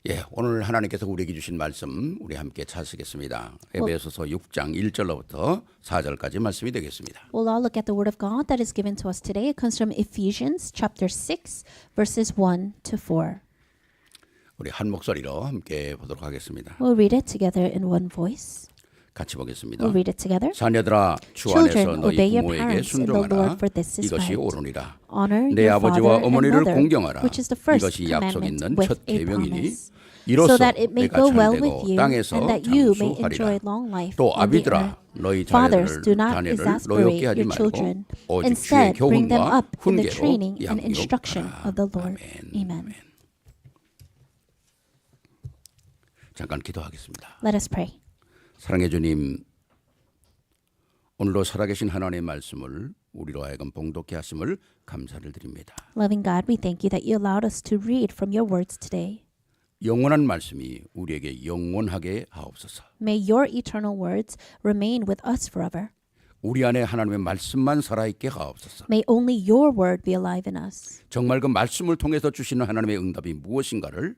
예, 오늘 하나님께서 우리에게 주신 말씀 우리 함께 찾으겠습니다. 에베소서 6장 1절로부터 4절까지 말씀이 되겠습니다. We'll all look at the word of God that is given to us today. It comes from Ephesians chapter 6 verses 1 to 4. 우리 한 목소리로 함께 보도록 하겠습니다. We'll read it together in one voice. 같이 보겠습니다. We'll read it together. 자녀들아 주 안에서 Children, 너희 obey your 부모에게 parents in the 순종하라. Lord, for this is 이것이 right. 옳으니라. Honor 내 your 아버지와 father and 어머니를 mother, 공경하라. which is the first 이것이 약속 commandment 있는 with 첫 a 계명이니 promise, 이로써 so that it may 내가 go well with 잘되고 you 땅에서 and that you may 장수하리라. enjoy long life 또 on the 아비들아 earth. 너희 Fathers, do 자녀를 not 노엽게 exasperate 하지 your 말고 children. 오직 주의 Instead, bring them 교훈과 up in the 훈계로 training and instruction 양육하라. of the Lord. 아멘. Amen. 잠깐 기도하겠습니다. Let us pray. 사랑해 주님, 오늘도 살아계신 하나님의 말씀을 우리로 하여금 봉독케 하심을 감사를 드립니다. Loving God, we thank you that you allowed us to read from your words today. 영원한 말씀이 우리에게 영원하게 하옵소서. May your eternal words remain with us forever. 우리 안에 하나님의 말씀만 살아있게 하옵소서. May only your word be alive in us. 정말 그 말씀을 통해서 주시는 하나님의 응답이 무엇인가를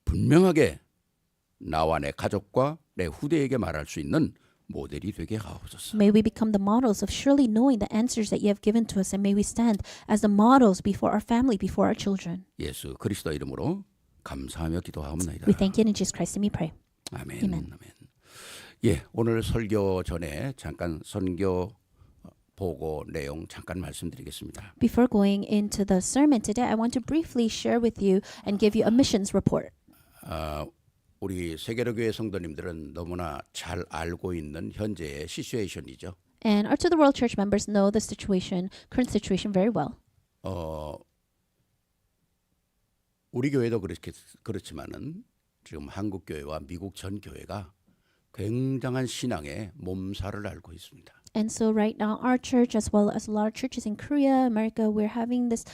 분명하게 나와 내 가족과 내 후대에게 말할 수 있는 모델이 되게 하옵소서. May we become the models of surely knowing the answers that you have given to us, and may we stand as the models before our family, before our children. 예수 그리스도 이름으로 감사하며 기도하옵나이다. We thank you in Jesus Christ's name we pray. 아멘. Amen. 아멘. 예, 오늘 설교 전에 잠깐 선교 보고 내용 잠깐 말씀드리겠습니다. Before going into the sermon today, I want to briefly share with you and give you a missions report. 우리 세계로 교회 성도님들은 너무나 잘 알고 있는 현재의 시츄에이션이죠. And our To the World Church members know the situation, current situation very well. 우리 교회도 그렇지만은 지금 한국 교회와 미국 전 교회가 굉장한 신앙의 몸살을 앓고 있습니다. And so right now, our church, as well as a lot of churches in Korea, America, we're having this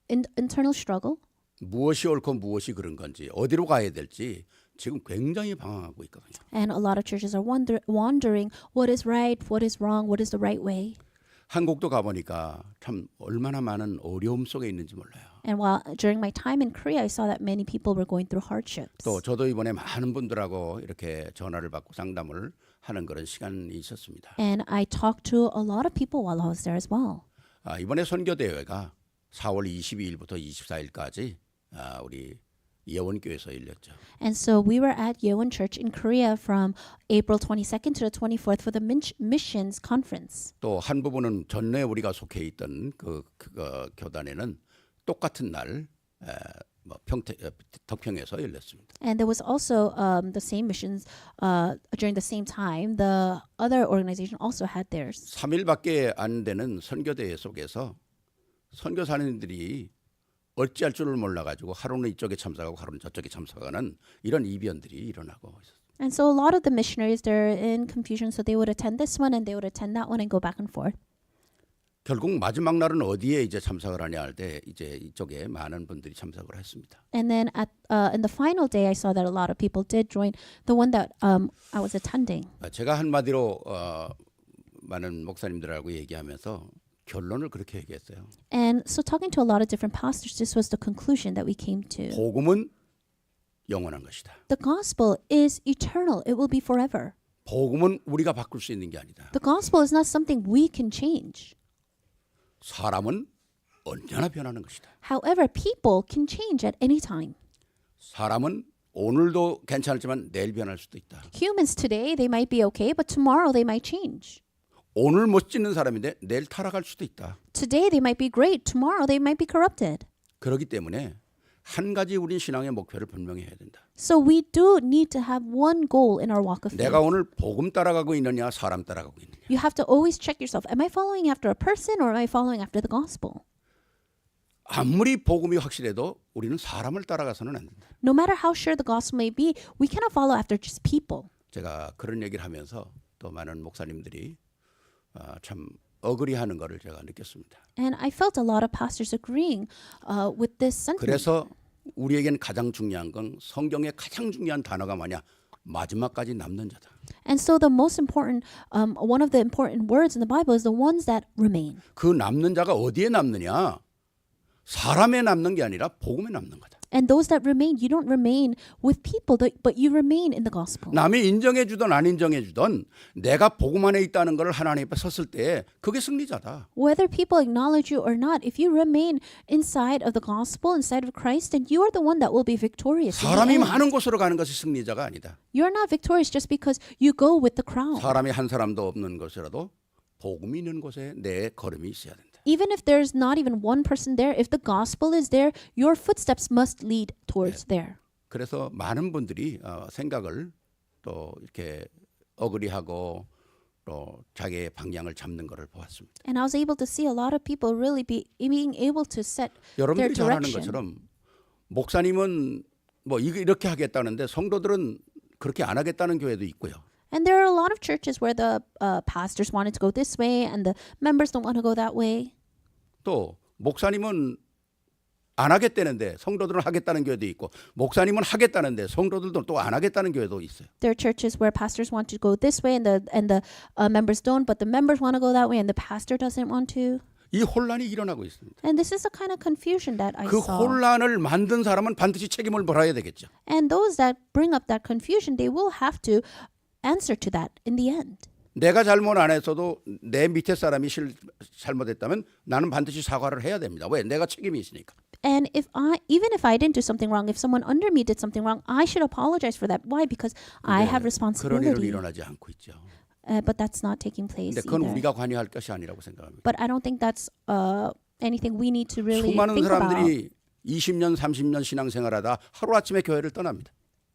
internal struggle. 무엇이 옳고 무엇이 그런 건지 어디로 가야 될지 지금 굉장히 방황하고 있거든요. And a lot of churches are wondering what is right, what is wrong, what is the right way. 한국도 가보니까 참 얼마나 많은 어려움 속에 있는지 몰라요. And while during my time in Korea, I saw that many people were going through hardships. 또 저도 이번에 많은 분들하고 이렇게 전화를 받고 상담을 하는 그런 시간이 있었습니다. And I talked to a lot of people while I was there as well. 이번에 선교 대회가 4월 22일부터 24일까지 우리 예원교회에서 열렸죠. And so we were at Yeowon Church in Korea from April 22nd to the 24th for the missions conference. 또 한 부분은 전에 우리가 속해 있던 그 교단에는 똑같은 날 덕평에서 열렸습니다. And there was also the same missions during the same time. The other organization also had theirs. 3일밖에 안 되는 선교대회 속에서 선교사님들이 어찌할 줄을 몰라가지고 하루는 이쪽에 참석하고 하루는 저쪽에 참석하는 이런 이변들이 일어나고 있었어요. And so a lot of the missionaries, they're in confusion, so they would attend this one and they would attend that one and go back and forth. 결국 마지막 날은 어디에 이제 참석을 하냐 할 때 이제 이쪽에 많은 분들이 참석을 했습니다. And then in the final day, I saw that a lot of people did join the one that I was attending. 제가 한마디로 많은 목사님들하고 얘기하면서 결론을 그렇게 얘기했어요. And so talking to a lot of different pastors, this was the conclusion that we came to. 복음은 영원한 것이다. The gospel is eternal. It will be forever. 복음은 우리가 바꿀 수 있는 게 아니다. The gospel is not something we can change. 사람은 언제나 변하는 것이다. However, people can change at any time. 사람은 오늘도 괜찮지만 내일 변할 수도 있다. Humans today, they might be okay, but tomorrow they might change. 오늘 멋지는 사람인데 내일 타락할 수도 있다. Today they might be great, tomorrow they might be corrupted. 그렇기 때문에 한 가지 우린 신앙의 목표를 분명히 해야 된다. So we do need to have one goal in our walk of faith. 내가 오늘 복음 따라가고 있느냐 사람 따라가고 있느냐. You have to always check yourself. Am I following after a person or am I following after the gospel? 아무리 복음이 확실해도 우리는 사람을 따라가서는 안 된다. No matter how sure the gospel may be, we cannot follow after just people. 제가 그런 얘기를 하면서 또 많은 목사님들이 참 어그리하는 것을 제가 느꼈습니다. And I felt a lot of pastors agreeing with this sentiment. 그래서 우리에겐 가장 중요한 건 성경의 가장 중요한 단어가 뭐냐? 마지막까지 남는 자다. And so the most important, one of the important words in the Bible is the ones that remain. 그 남는 자가 어디에 남느냐? 사람에 남는 게 아니라 복음에 남는 거다. And those that remain, you don't remain with people, but you remain in the gospel. 남이 인정해 주든 안 인정해 주든 내가 복음 안에 있다는 것을 하나님 앞에 섰을 때 그게 승리자다. Whether people acknowledge you or not, if you remain inside of the gospel, inside of Christ, then you are the one that will be victorious. in the 사람이 end. 많은 곳으로 가는 것이 승리자가 아니다. You're not victorious just because you go with the crowd. 사람이 한 사람도 없는 곳이라도 복음이 있는 곳에 내 걸음이 있어야 된다. Even if there's not even one person there, if the gospel is there, your footsteps must lead towards there. 그래서 많은 분들이 생각을 또 이렇게 어그리하고 또 자기의 방향을 잡는 것을 보았습니다. And I was able to see a lot of people really being able to set their 여러분들이 잘 아는 direction. 것처럼 목사님은 뭐 이렇게 하겠다는데 성도들은 그렇게 안 하겠다는 교회도 있고요. And there are a lot of churches where the pastors wanted to go this way and the members don't want to go that way. 또 목사님은 안 하겠다는데 성도들은 하겠다는 교회도 있고 목사님은 하겠다는데 성도들도 또 안 하겠다는 교회도 있어요. There are churches where pastors want to go this way and the members don't, but the members want to go that way and the pastor doesn't want to. 이 혼란이 일어나고 있습니다. And this is the kind of confusion that I 그 saw. 혼란을 만든 사람은 반드시 책임을 물어야 되겠죠. And those that bring up that confusion, they will have to answer to that in the end. 내가 잘못 안 했어도 내 밑에 사람이 잘못했다면 나는 반드시 사과를 해야 됩니다. 왜? 내가 책임이 있으니까. And even if I didn't do something wrong, if someone under me did something wrong, I should apologize for that. Why? Because I have 그런 일은 responsibility. 일어나지 않고 있죠. But that's not taking place 근데 그건 either. 우리가 관여할 것이 아니라고 생각합니다. But I don't think that's anything we need to really 수많은 think about. 사람들이 20년, 30년 신앙생활하다 하루아침에 교회를 떠납니다.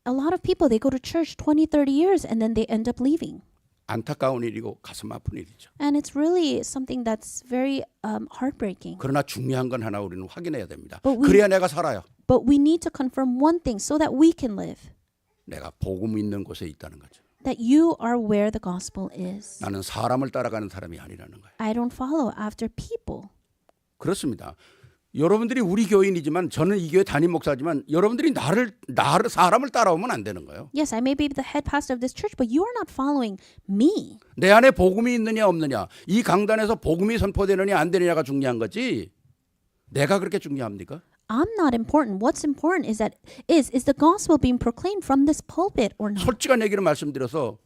A lot of people, they go to church 20, 30 years and then they end up leaving. 안타까운 일이고 가슴 아픈 일이죠. And it's really something that's very heartbreaking. 그러나 중요한 건 하나 우리는 확인해야 됩니다. But we- 그래야 내가 살아요. But we need to confirm one thing so that we can live. 내가 복음 있는 곳에 있다는 거죠. That you are where the gospel is. 나는 사람을 따라가는 사람이 아니라는 거예요. I don't follow after people. 그렇습니다. 여러분들이 우리 교인이지만 저는 이 교회 담임 목사지만 여러분들이 나를 사람을 따라오면 안 되는 거예요. Yes, I may be the head pastor of this church, but you are not following me. 내 안에 복음이 있느냐 없느냐, 이 강단에서 복음이 선포되느냐 안 되느냐가 중요한 거지. 내가 그렇게 중요합니까? I'm not important. What's important is the gospel being proclaimed from this pulpit or not? 솔직한 얘기를 말씀드려서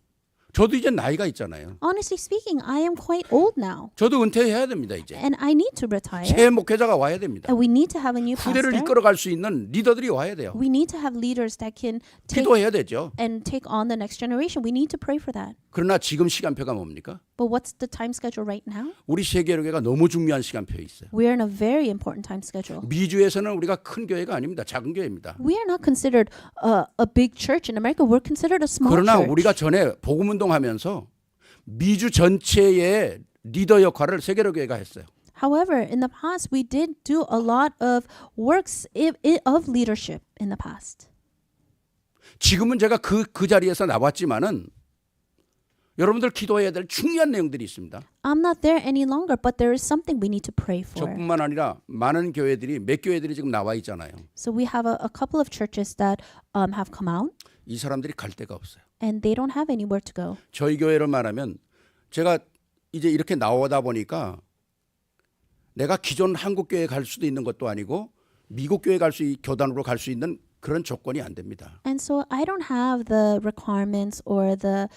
저도 이제 나이가 있잖아요. Honestly speaking, I am quite old now, 저도 은퇴해야 됩니다 이제. and I need to retire. 새 목회자가 와야 됩니다. And we need to have a new 후대를 pastor. 이끌어갈 수 있는 리더들이 와야 돼요. We need to have leaders that can take 기도해야 되죠. and take on the next generation. We need to pray for that. 그러나 지금 시간표가 뭡니까? But what's the time schedule right now? 우리 세계교회가 너무 중요한 시간표에 있어요. We're in a very important time schedule. 미주에서는 우리가 큰 교회가 아닙니다. 작은 교회입니다. We are not considered a big church in America. We're considered a small 그러나 church. 우리가 전에 복음운동하면서 미주 전체의 리더 역할을 세계교회가 했어요. However, in the past, we did do a lot of works of leadership in the past. 지금은 제가 그 자리에서 나왔지만은 여러분들 기도해야 될 중요한 내용들이 있습니다. I'm not there any longer, but there is something we need to pray for. 저뿐만 아니라 많은 교회들이 몇 교회들이 지금 나와 있잖아요. So we have a couple of churches that have come out, 이 사람들이 갈 데가 없어요. and they don't have anywhere to go. 저희 교회를 말하면 제가 이제 이렇게 나오다 보니까 내가 기존 한국 교회 갈 수도 있는 것도 아니고 미국 교회 교단으로 갈 수 있는 그런 조건이 안 됩니다. And so I don't have the requirements or the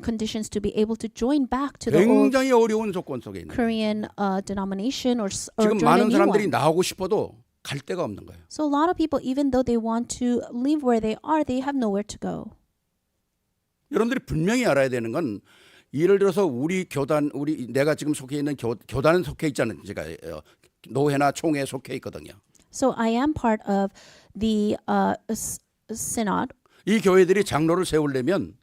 conditions to be able to join back to the old 굉장히 어려운 조건 속에 있는 거예요. Korean denomination or 지금 join a 많은 new 사람들이 one. 나오고 싶어도 갈 데가 없는 거예요. So a lot of people, even though they want to live where they are, they have nowhere to go. 여러분들이 분명히 알아야 되는 건 예를 들어서 우리 교단, 내가 지금 속해 있는 교단은 속해 있잖아요. 제가 노회나 총회에 속해 있거든요. So I am part of the synod. 이 교회들이 장로를 세우려면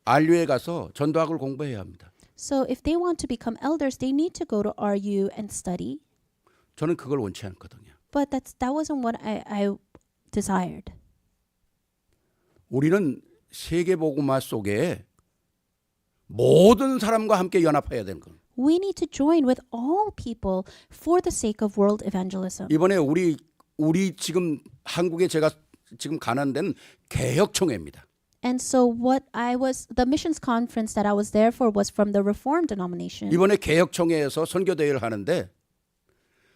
RU에 가서 전도학을 공부해야 합니다. So if they want to become elders, they need to go to RU and study. 저는 그걸 원치 않거든요. But that wasn't what I desired. 우리는 세계복음화 속에 모든 사람과 함께 연합해야 되는 거예요. We need to join with all people for the sake of world evangelism. 이번에 우리 지금 한국에 제가 지금 가는 데는 개혁총회입니다. And so the missions conference that I was there for was from the Reformed denomination. 이번에 개혁총회에서 선교대회를 하는데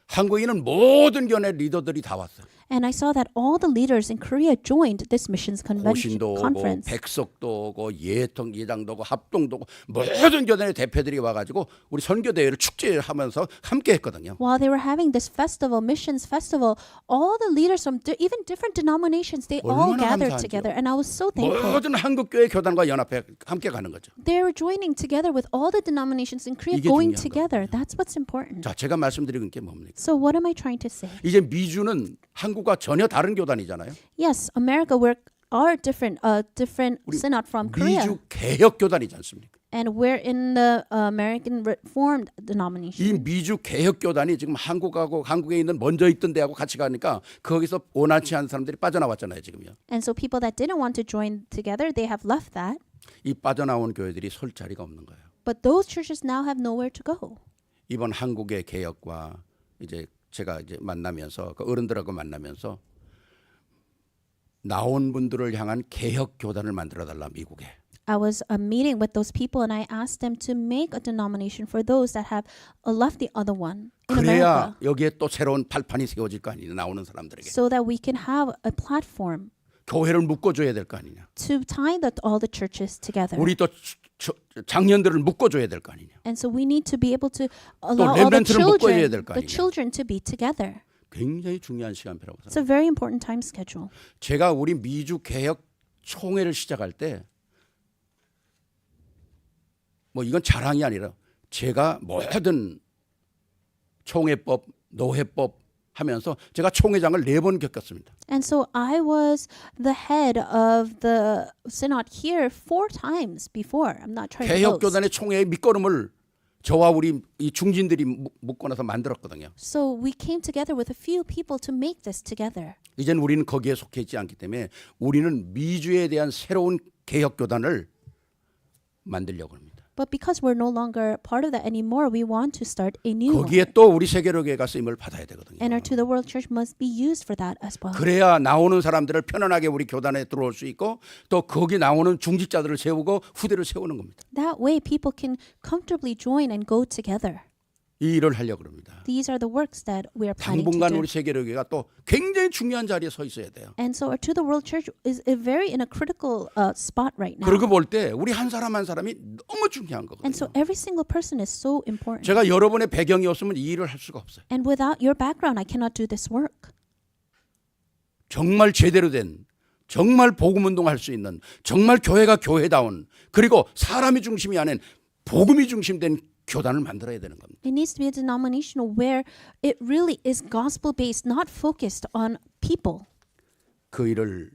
한국인은 모든 교회 리더들이 다 왔어요. And I saw that all the leaders in Korea joined this missions 고신도 오고 conference. 백석도 오고 예장도 오고 합동도 오고 모든 교단의 대표들이 와가지고 우리 선교대회를 축제하면서 함께 했거든요. While they were having this festival, missions festival, all the leaders from even different denominations, they all 얼마나 gathered 감사하죠. together. And I was so thankful. 모든 한국교회 교단과 연합해 함께 가는 거죠. They were joining together with all the denominations in Korea, 이게 going 중요한 together. That's what's important. 자, 제가 말씀드리는 게 뭡니까? So what am I trying to say? 이제 미주는 한국과 전혀 다른 교단이잖아요. Yes, America, are different, different synod from Korea. 미주 개혁 교단이지 않습니까? And we're in the American Reformed 이 denomination. 미주 개혁 교단이 지금 한국에 있는 먼저 있던 데하고 같이 가니까 거기서 원하지 않은 사람들이 빠져나왔잖아요, 지금요. And so people that didn't want to join together, they have left that. 이 빠져나온 교회들이 설 자리가 없는 거예요. But those churches now have nowhere to go. 이번 한국의 개혁과 이제 제가 이제 만나면서 그 어른들하고 만나면서 나온 분들을 향한 개혁 교단을 만들어 달라 미국에. I was meeting with those people and I asked them to make a denomination for those that have left the other one in 그래야 America, 여기에 또 새로운 발판이 세워질 거 아니냐 나오는 사람들에게. so that we can have a platform 교회를 묶어줘야 될 거 아니냐. to tie all the churches together. 우리 또 장년들을 묶어줘야 될 거 아니냐. And so we need to be able to allow all the 렘넌트를 묶어줘야 될 거 the 아니냐. children to be together. 굉장히 중요한 시간표라고 It's 생각합니다. a very important time schedule. 제가 우리 미주 개혁 총회를 시작할 때 뭐 이건 자랑이 아니라 제가 모든 총회법, 노회법 하면서 제가 총회장을 4번 겪었습니다. And so I was the head of the synod here 4 times before. I'm not trying to 개혁 boast. 교단의 총회의 밑거름을 저와 우리 이 중진들이 묶고 나서 만들었거든요. So we came together with a few people to make this together. 이제는 우리는 거기에 속해 있지 않기 때문에 우리는 미주에 대한 새로운 개혁 교단을 만들려고 합니다. But because we're no longer part of that anymore, we want to start a new one. 거기에 또 우리 세계로교회가 쓰임을 받아야 되거든요. And our To the World Church must be used for that as well. 그래야 나오는 사람들을 편안하게 우리 교단에 들어올 수 있고 또 거기 나오는 중직자들을 세우고 후대를 세우는 겁니다. That way people can comfortably join and go together. 이 일을 하려고 합니다. These are the works that we are planning to 당분간 do. 우리 세계로교회가 또 굉장히 중요한 자리에 서 있어야 돼요. And so our To the World Church is in a critical spot right now. 그러고 볼 때 우리 한 사람 한 사람이 너무 중요한 거거든요. And so every single person is so important. 제가 여러분의 배경이 없으면 이 일을 할 수가 없어요. And without your background, I cannot do this work. 정말 제대로 된 정말 복음운동할 수 있는 정말 교회가 교회다운 그리고 사람이 중심이 아닌 복음이 중심된 교단을 만들어야 되는 겁니다. It needs to be a denomination where it really is gospel-based, not focused on people. 그 일을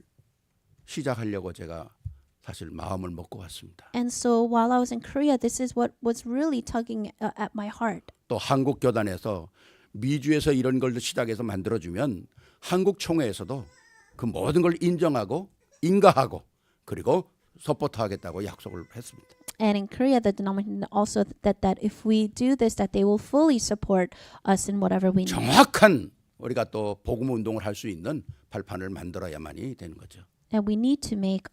시작하려고 제가 사실 마음을 먹고 왔습니다. And so while I was in Korea, this is what was really tugging at my heart. 또 한국 교단에서 미주에서 이런 걸 시작해서 만들어주면 한국 총회에서도 그 모든 걸 인정하고 인가하고 그리고 서포트하겠다고 약속을 했습니다. And in Korea, the denomination also that if we do this, that they will fully support us in whatever we need. 정확한 우리가 또 복음 운동을 할 수 있는 발판을 만들어야만이 되는 거죠. And we need to make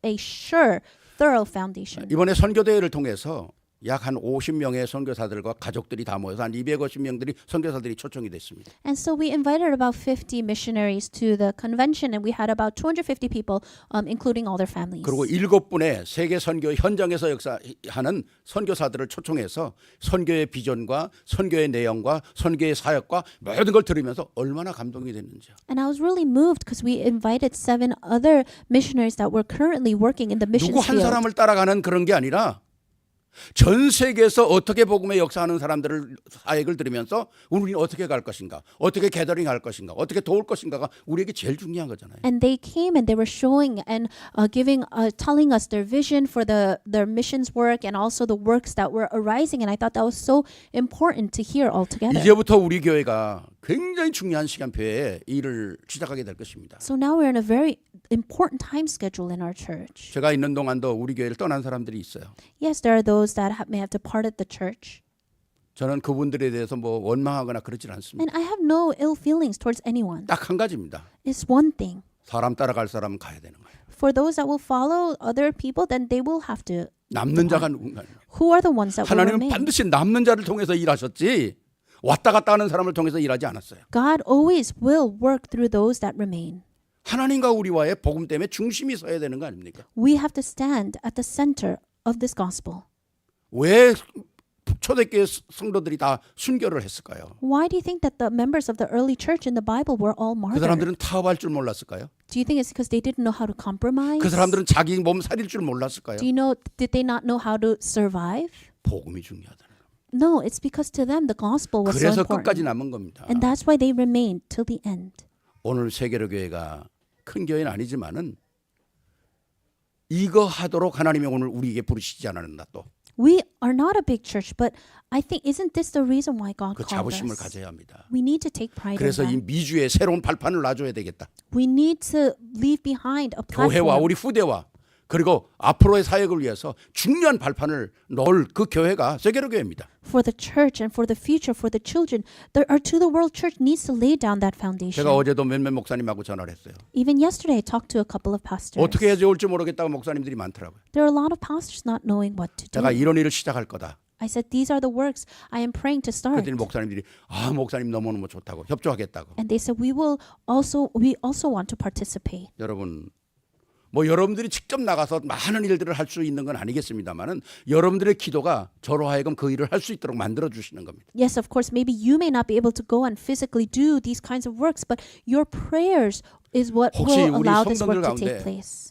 a sure, thorough foundation. 이번에 선교대회를 통해서 약 한 50명의 선교사들과 가족들이 다 모여서 한 250명들이 선교사들이 초청이 됐습니다. And so we invited about 50 missionaries to the convention, and we had about 250 people, including all their families. 그리고 7분의 세계 선교 현장에서 역사하는 선교사들을 초청해서 선교의 비전과 선교의 내용과 선교의 사역과 모든 걸 들으면서 얼마나 감동이 됐는지요. And I was really moved because we invited 7 other missionaries that were currently working in the 누구 missions 한 field. 사람을 따라가는 그런 게 아니라 전 세계에서 어떻게 복음의 역사하는 사람들을 사역을 들으면서 우리는 어떻게 갈 것인가, 어떻게 게더링 할 것인가, 어떻게 도울 것인가가 우리에게 제일 중요한 거잖아요. And they came and they were showing and telling us their vision for their missions work and also the works that were arising. And I thought that was so important to hear all together. 이제부터 우리 교회가 굉장히 중요한 시간표에 일을 시작하게 될 것입니다. So now we're in a very important time schedule in our church. 제가 있는 동안도 우리 교회를 떠난 사람들이 있어요. Yes, there are those that may have departed the church. 저는 그분들에 대해서 뭐 원망하거나 그러질 않습니다. And I have no ill feelings towards anyone. 딱 한 가지입니다. It's one thing. 사람 따라갈 사람은 가야 되는 거예요. For those that will follow other people, then they will have to. 남는 자가 누군가요? Who are the ones that will 하나님은 remain? 반드시 남는 자를 통해서 일하셨지 왔다 갔다 하는 사람을 통해서 일하지 않았어요. God always will work through those that remain. 하나님과 우리와의 복음 때문에 중심이 서야 되는 거 아닙니까? We have to stand at the center of this gospel. 왜 초대교회 성도들이 다 순교를 했을까요? Why do you think that the members of the early church in the Bible were all 그 martyred? 사람들은 타협할 줄 몰랐을까요? Do you think it's because they didn't know how to compromise? 그 사람들은 자기 몸 살릴 줄 몰랐을까요? Do you know, did they not know how to survive? 복음이 중요하다는 거예요. No, it's because to them the gospel was so 그래서 끝까지 important. 남은 겁니다. And that's why they remained till the end. 오늘 세계로 교회가 큰 교회는 아니지만은 이거 하도록 하나님이 오늘 우리에게 부르시지 않았나 또 그 We are not a big church, but I think isn't this the reason why God called 자부심을 us? 가져야 합니다. We need to take pride in 그래서 이 that. 미주에 새로운 발판을 놔줘야 되겠다. We need to leave behind a 교회와 platform 우리 후대와 그리고 앞으로의 사역을 위해서 중요한 발판을 넣을 그 교회가 세계로 교회입니다. for the church and for the future, for the children. Our To the World Church needs to lay down that foundation. 제가 어제도 몇몇 목사님하고 전화를 했어요. Even yesterday, I talked to a couple of pastors. 어떻게 해야 좋을지 모르겠다고 목사님들이 많더라고요. There are a lot of pastors not knowing what to do. 내가 이런 일을 시작할 거다. I said, these are the works I am praying to start. 그랬더니 목사님들이 목사님 너무너무 좋다고 협조하겠다고. And they said, we also want to participate. 여러분 뭐 여러분들이 직접 나가서 많은 일들을 할 수 있는 건 아니겠습니다만은 여러분들의 기도가 저로 하여금 그 일을 할 수 있도록 만들어 주시는 겁니다. Yes, of course, maybe you may not be able to go and physically do these kinds of works, but your prayers is what 혹시 will 우리 allow this 성도들 work to 가운데 take place.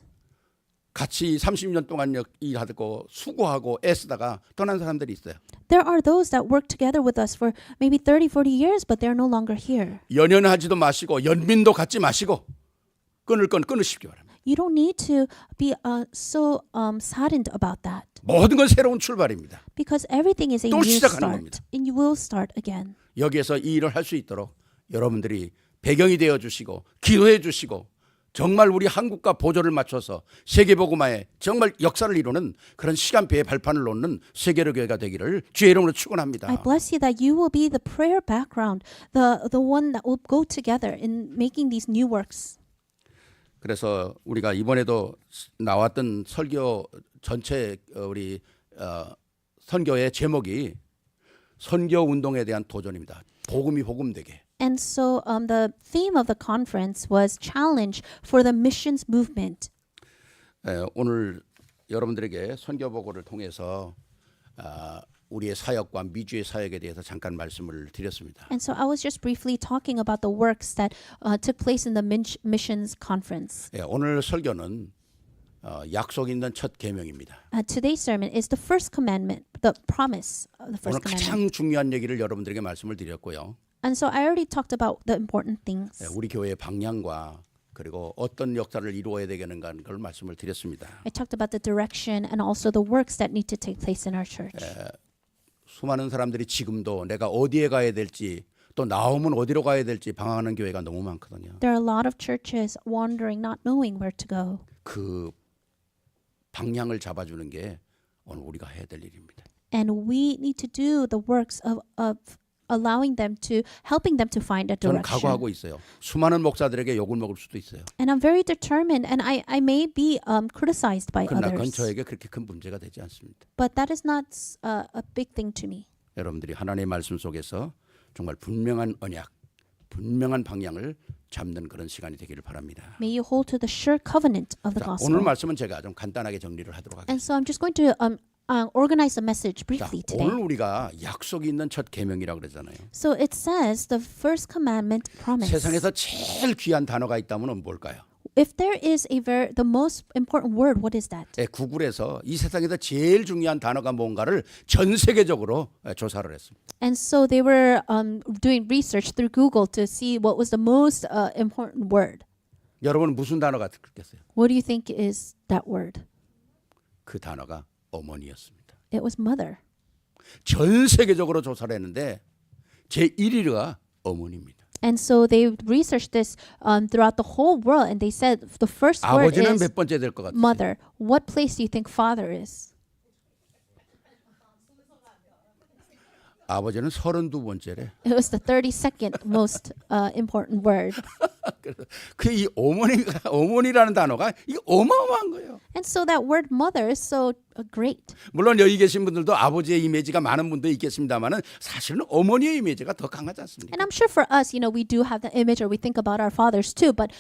같이 30년 동안 일하고 수고하고 애쓰다가 떠난 사람들이 있어요. There are those that work together with us for maybe 30, 40 years, but they're no longer here. 연연하지도 마시고 연민도 갖지 마시고 끊을 건 끊으십기 바랍니다. You don't need to be so saddened about that 모든 건 새로운 출발입니다. because everything is a 또 new 시작하는 start 겁니다. and you will start again. 여기에서 이 일을 할 수 있도록 여러분들이 배경이 되어 주시고 기도해 주시고 정말 우리 한국과 보조를 맞춰서 세계복음화에 정말 역사를 이루는 그런 시간표의 발판을 놓는 세계로 교회가 되기를 주의 이름으로 축원합니다. I bless you that you will be the prayer background, the one that will go together in making these new works. 그래서 우리가 이번에도 나왔던 설교 전체 우리 선교의 제목이 선교 운동에 대한 도전입니다. 복음이 복음되게. And so the theme of the conference was challenge for the missions movement. 오늘 여러분들에게 선교 보고를 통해서 우리의 사역과 미주의 사역에 대해서 잠깐 말씀을 드렸습니다. And so I was just briefly talking about the works that took place in the missions conference. 오늘 설교는 약속 있는 첫 계명입니다. Today's sermon is the first commandment, the promise of the 오늘 first commandment. 가장 중요한 얘기를 여러분들에게 말씀을 드렸고요. And so I already talked about the important things. 우리 교회의 방향과 그리고 어떤 역사를 이루어야 되겠는가 걸 말씀을 드렸습니다. I talked about the direction and also the works that need to take place in our church. 수많은 사람들이 지금도 내가 어디에 가야 될지 또 나오면 어디로 가야 될지 방황하는 교회가 너무 많거든요. There are a lot of churches wandering, not knowing where to go. 그 방향을 잡아주는 게 오늘 우리가 해야 될 일입니다. And we need to do the works of allowing them to, helping them to find a 저는 direction. 각오하고 있어요. 수많은 목사들에게 욕을 먹을 수도 있어요. And I'm very determined, and I may be criticized by 그러나 그건 others. 저에게 그렇게 큰 문제가 되지 않습니다. But that is not a big thing to me. 여러분들이 하나님의 말씀 속에서 정말 분명한 언약, 분명한 방향을 잡는 그런 시간이 되기를 바랍니다. May you hold to the sure covenant of the 자, gospel. 오늘 말씀은 제가 좀 간단하게 정리를 하도록 하겠습니다. And so I'm just going to organize the message 자, briefly 오늘 today. 우리가 약속이 있는 첫 계명이라고 그러잖아요. So it says the first commandment promise. 세상에서 제일 귀한 단어가 있다면 뭘까요? If there is the most important word, what is that? 구글에서 이 세상에서 제일 중요한 단어가 뭔가를 전 세계적으로 조사를 했습니다. And so they were doing research through Google to see what was the most important word. 여러분은 무슨 단어가 듣겠어요? What do you think is that word? 그 단어가 어머니였습니다. It was mother. 전 세계적으로 조사를 했는데 제 1위가 어머니입니다. And so they researched this throughout the whole world, and they said the first word 아버지는 is 몇 번째 될 것 같아요? mother. What place do you think father is? 아버지는 32번째래. It was the 32nd most important word. 그 이 어머니라는 단어가 이게 어마어마한 거예요. And so that word mother is so great. 물론 여기 계신 분들도 아버지의 이미지가 많은 분도 있겠습니다만은 사실은 어머니의 이미지가 더 강하지 않습니까? And I'm sure for us, we do have the image, or we think about our fathers too, but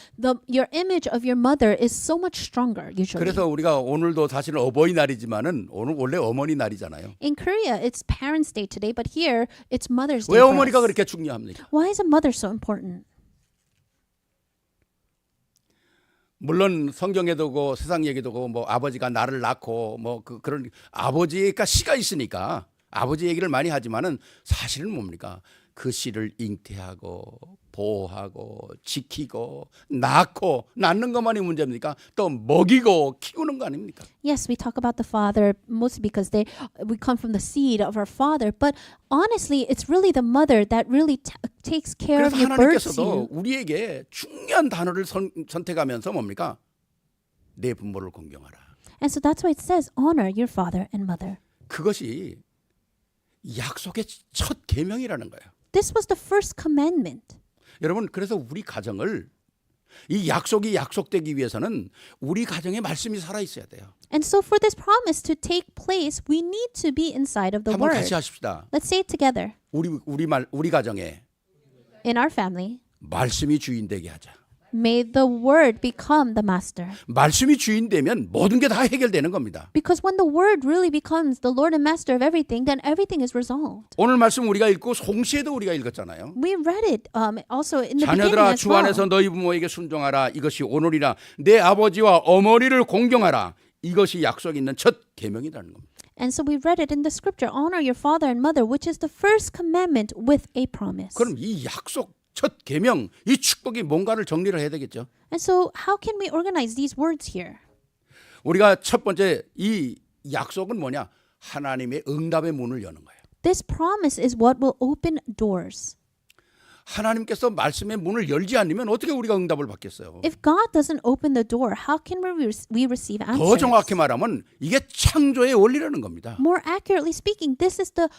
your image of your mother is so much stronger usually. 그래서 우리가 오늘도 사실은 어버이날이지만은 오늘 원래 어머니 날이잖아요. In Korea, it's Parents' Day today, but here it's Mother's Day. 왜 for 어머니가 us. 그렇게 중요합니까? Why is a mother so important? 물론 성경에도 그 세상 얘기도 그 뭐 아버지가 나를 낳고 뭐 그런 아버지가 씨가 있으니까 아버지 얘기를 많이 하지만은 사실은 뭡니까? 그 씨를 잉태하고 보호하고 지키고 낳는 것만이 문제입니까? 또 먹이고 키우는 거 아닙니까? Yes, we talk about the father mostly because we come from the seed of our father, but honestly, it's really the mother that really takes care of 그래서 you, births 하나님께서도 you. 우리에게 중요한 단어를 선택하면서 뭡니까? 내 부모를 공경하라. And so that's why it says, honor your father and mother. 그것이 약속의 첫 계명이라는 거예요. This was the first commandment. 여러분 그래서 우리 가정을 이 약속이 약속되기 위해서는 우리 가정에 말씀이 살아 있어야 돼요. And so for this promise to take place, we need to be inside of the 한번 word. 같이 하십시다. Let's say it together. 우리 가정에 In our family, 말씀이 주인 되게 하자. may the word become the master. 말씀이 주인 되면 모든 게 다 해결되는 겁니다. Because when the word really becomes the Lord and master of everything, then everything is resolved. 오늘 말씀 우리가 읽고 송시에도 우리가 읽었잖아요. We read it also in the beginning 자녀들아 as 주 안에서 well. 너희 부모에게 순종하라. 이것이 오늘이라. 내 아버지와 어머니를 공경하라. 이것이 약속 있는 첫 계명이라는 겁니다. And so we read it in the scripture, honor your father and mother, which is the first commandment with a promise. 그럼 이 약속 첫 계명, 이 축복이 뭔가를 정리를 해야 되겠죠. And so how can we organize these words here? 우리가 첫 번째 이 약속은 뭐냐? 하나님의 응답의 문을 여는 거예요. This promise is what will open doors. 하나님께서 말씀의 문을 열지 않으면 어떻게 우리가 응답을 받겠어요? If God doesn't open the door, how can we receive 더 answers? 정확히 말하면 이게 창조의 원리라는 겁니다. More accurately speaking, this is the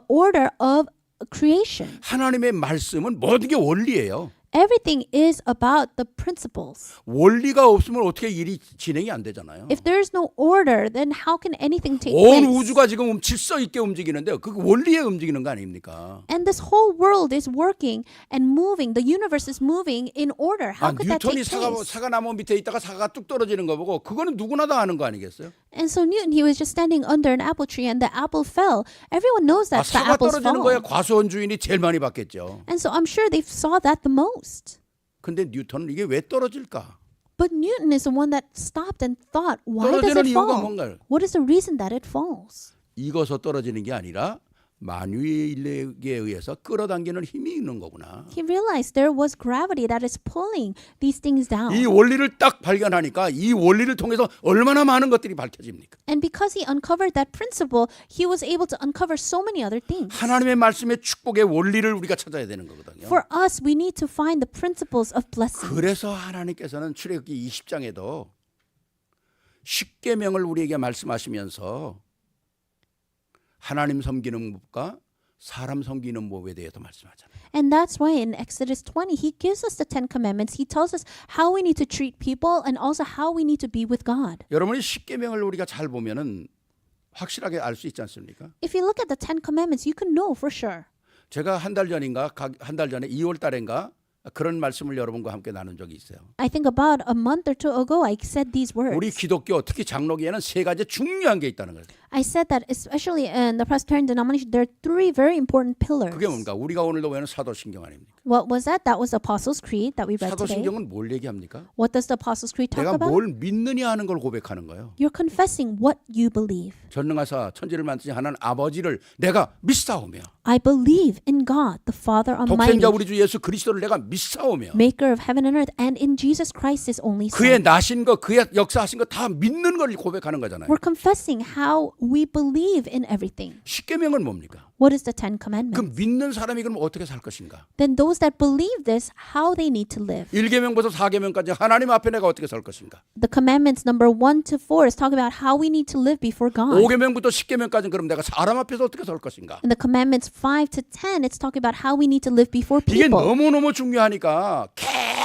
order of creation. 하나님의 말씀은 모든 게 원리예요. Everything is about the principles. 원리가 없으면 어떻게 일이 진행이 안 되잖아요. If there is no order, then how can anything take 온 place? 우주가 지금 질서 있게 움직이는데 그 원리에 움직이는 거 아닙니까? And this whole world is working and moving. The universe is moving in order. How could that 뉴턴이 take place? 사과나무 밑에 있다가 사과가 뚝 떨어지는 거 보고 그거는 누구나 다 아는 거 아니겠어요? And so Newton, he was just standing under an apple tree and the apple fell. Everyone knows that the 사과 apples 떨어지는 거에 fall. 과수원 주인이 제일 많이 받겠죠. And so I'm sure they saw that the most. 근데 뉴턴은 이게 왜 떨어질까? But Newton is the one that stopped and thought, why does 떨어지는 it 이유가 fall? 뭔가요? What is the reason that it falls? 익어서 떨어지는 게 아니라 만유의 인력에 의해서 끌어당기는 힘이 있는 거구나. He realized there was gravity that is pulling these things down. 이 원리를 딱 발견하니까 이 원리를 통해서 얼마나 많은 것들이 밝혀집니까? And because he uncovered that principle, he was able to uncover so many other things. 하나님의 말씀의 축복의 원리를 우리가 찾아야 되는 거거든요. For us, we need to find the principles of blessing. 그래서 하나님께서는 출애굽기 20장에도 십계명을 우리에게 말씀하시면서 하나님 섬기는 법과 사람 섬기는 법에 대해서 말씀하잖아요. And that's why in Exodus 20, he gives us the 10 commandments. He tells us how we need to treat people and also how we need to be with God. 여러분이 십계명을 우리가 잘 보면은 확실하게 알 수 있지 않습니까? If you look at the 10 commandments, you can know for sure. 제가 한 달 전에 2월 달인가 그런 말씀을 여러분과 함께 나눈 적이 있어요. I think about a month or two ago, I said these words. 우리 기독교 특히 장로교에는 세 가지 중요한 게 있다는 거예요. I said that especially in the Presbyterian denomination, there are three very important pillars. 그게 뭔가? 우리가 오늘도 외우는 사도신경 아닙니까? What was that? That was the Apostles' Creed that we read today. 사도신경은 뭘 얘기합니까? What does the Apostles' Creed talk 내가 about? 뭘 믿느냐 하는 걸 고백하는 거예요. You're confessing what you believe. 전능하사 천지를 만드신 하나님 아버지를 내가 믿사오며 I believe in God, the Father Almighty, 독생자 우리 주 예수 그리스도를 내가 믿사오며 maker of heaven and earth, and in Jesus Christ, his only 그의 Son. 나신 것 그의 역사하신 것 다 믿는 걸 고백하는 거잖아요. We're confessing how we believe in everything. 십계명은 뭡니까? What is the 10 그 commandments? 믿는 사람이 그럼 어떻게 살 것인가? Then those that believe this, how they need to live. 1계명부터 4계명까지 하나님 앞에 내가 어떻게 살 것인가? The commandments number 1 to 4 is talking about how we need to live before God. 5계명부터 10계명까지는 그럼 내가 사람 앞에서 어떻게 살 것인가? And the commandments 5 to 10, it's talking about how we need to live before 이게 people. 너무너무 중요하니까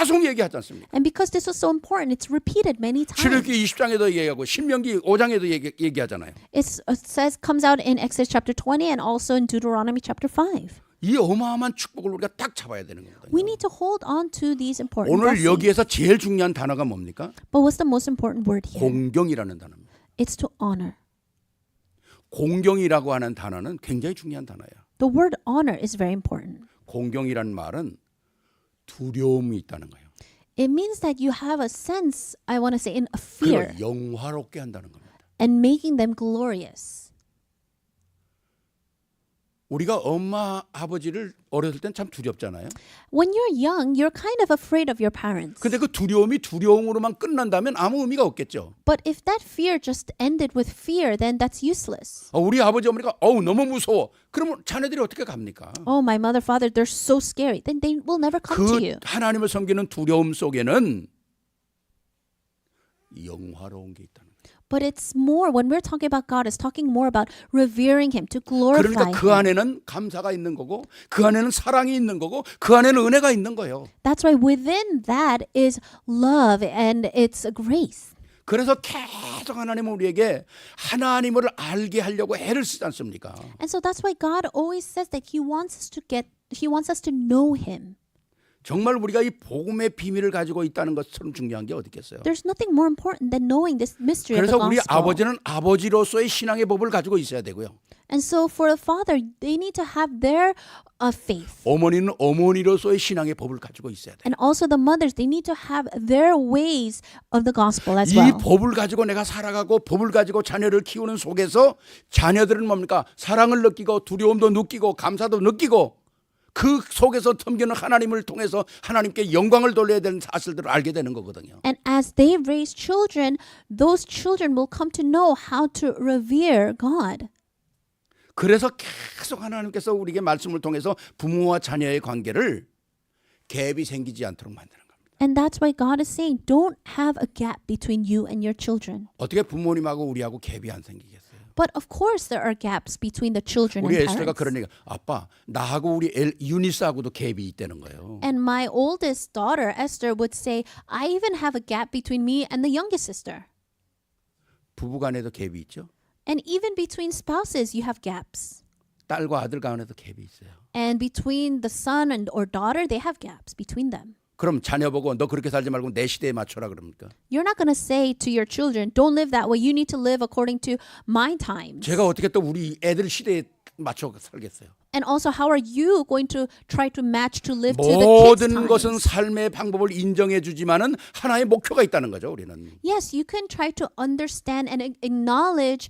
계속 얘기하지 않습니까? And because this was so important, it's repeated many times. 출애굽기 20장에도 얘기하고 신명기 5장에도 얘기하잖아요. It says comes out in Exodus chapter 20 and also in Deuteronomy chapter 5. 이 어마어마한 축복을 우리가 딱 잡아야 되는 We 거거든요. need to hold on to these important 오늘 blessings. 여기에서 제일 중요한 단어가 뭡니까? But what's the most important word here? 공경이라는 단어입니다. It's to honor. 공경이라고 하는 단어는 굉장히 중요한 단어예요. The word honor is very important. 공경이라는 말은 두려움이 있다는 거예요. It means that you have a sense, I want to say, in a fear 그걸 영화롭게 한다는 겁니다. and making them glorious. 우리가 엄마 아버지를 어렸을 땐 참 두렵잖아요. When you're young, you're kind of afraid of your parents. 근데 그 두려움이 두려움으로만 끝난다면 아무 의미가 없겠죠. But if that fear just ended with fear, then that's useless. 우리 아버지 어머니가 너무 무서워. 그러면 자녀들이 어떻게 갑니까? Oh, my mother, father, they're so scary. Then they will never come to 그 you. 하나님을 섬기는 두려움 속에는 영화로운 게 있다는 거예요. But it's more, when we're talking about God, it's talking more about revering Him, to glorify 그러니까 그 Him. 안에는 감사가 있는 거고 그 안에는 사랑이 있는 거고 그 안에는 은혜가 있는 거예요. That's why within that is love and it's grace. 그래서 계속 하나님은 우리에게 하나님을 알게 하려고 애를 쓰지 않습니까? And so that's why God always says that He wants us to know Him. 정말 우리가 이 복음의 비밀을 가지고 있다는 것처럼 중요한 게 어디 있겠어요? There's nothing more important than knowing this mystery of the 그래서 우리 gospel. 아버지는 아버지로서의 신앙의 법을 가지고 있어야 되고요. And so for a father, they need to have their faith. 어머니는 어머니로서의 신앙의 법을 가지고 있어야 돼요. And also the mothers, they need to have their ways of the gospel as 이 well. 법을 가지고 내가 살아가고 법을 가지고 자녀를 키우는 속에서 자녀들은 뭡니까? 사랑을 느끼고 두려움도 느끼고 감사도 느끼고 그 속에서 섬기는 하나님을 통해서 하나님께 영광을 돌려야 되는 사실들을 알게 되는 거거든요. And as they raise children, those children will come to know how to revere God. 그래서 계속 하나님께서 우리에게 말씀을 통해서 부모와 자녀의 관계를 갭이 생기지 않도록 만드는 겁니다. And that's why God is saying, don't have a gap between you and your children. 어떻게 부모님하고 우리하고 갭이 안 생기겠어요? But of course there are gaps between the children 우리 and 에스더가 parents. 그런 얘기, 아빠 나하고 우리 유니스하고도 갭이 있다는 거예요. And my oldest daughter, Esther, would say, I even have a gap between me and the youngest sister. 부부간에도 갭이 있죠. And even between spouses, you have gaps. 딸과 아들 간에도 갭이 있어요. And between the son or daughter, they have gaps between them. 그럼 자녀 보고 너 그렇게 살지 말고 내 시대에 맞춰라 그럽니까? You're not going to say to your children, don't live that way. You need to live according to my times. 제가 어떻게 또 우리 애들 시대에 맞춰 살겠어요? And also, how are you going to try to match to live to the kids' 모든 것은 times? 삶의 방법을 인정해 주지만은 하나의 목표가 있다는 거죠, 우리는. Yes, you can try to understand and acknowledge